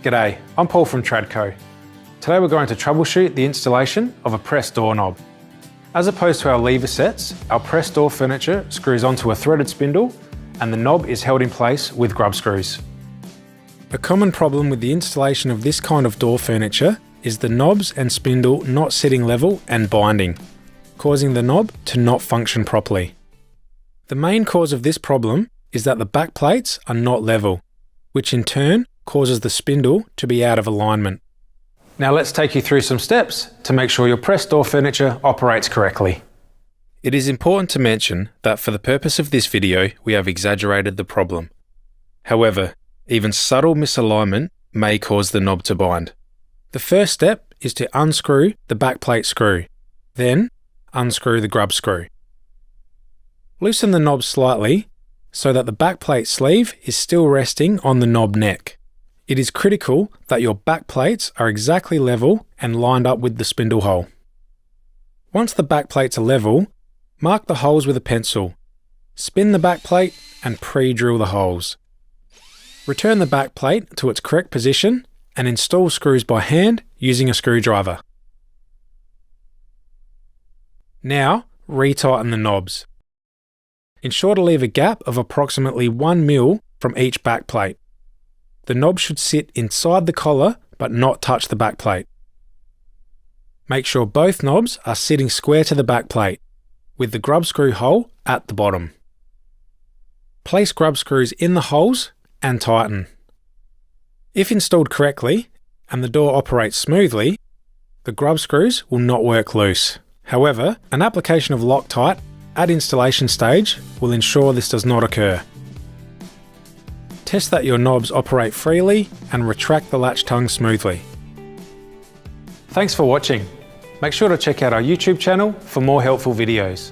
G'day, I'm Paul from Tradco. Today we're going to troubleshoot the installation of a press door knob. As opposed to our lever sets, our press door furniture screws onto a threaded spindle and the knob is held in place with grub screws. A common problem with the installation of this kind of door furniture is the knobs and spindle not sitting level and binding, causing the knob to not function properly. The main cause of this problem is that the back plates are not level, which in turn causes the spindle to be out of alignment. Now let's take you through some steps to make sure your press door furniture operates correctly. It is important to mention that for the purpose of this video, we have exaggerated the problem. However, even subtle misalignment may cause the knob to bind. The first step is to unscrew the backplate screw, then unscrew the grub screw. Loosen the knob slightly so that the backplate sleeve is still resting on the knob neck. It is critical that your back plates are exactly level and lined up with the spindle hole. Once the back plates are level, mark the holes with a pencil. Spin the back plate and pre-drill the holes. Return the back plate to its correct position and install screws by hand using a screwdriver. Now, retighten the knobs. Ensure to leave a gap of approximately 1 mm from each back plate. The knob should sit inside the collar but not touch the back plate. Make sure both knobs are sitting square to the back plate, with the grub screw hole at the bottom. Place grub screws in the holes and tighten. If installed correctly and the door operates smoothly, the grub screws will not work loose. However, an application of Loctite at installation stage will ensure this does not occur. Test that your knobs operate freely and retract the latch tongue smoothly. Thanks for watching. Make sure to check out our YouTube channel for more helpful videos.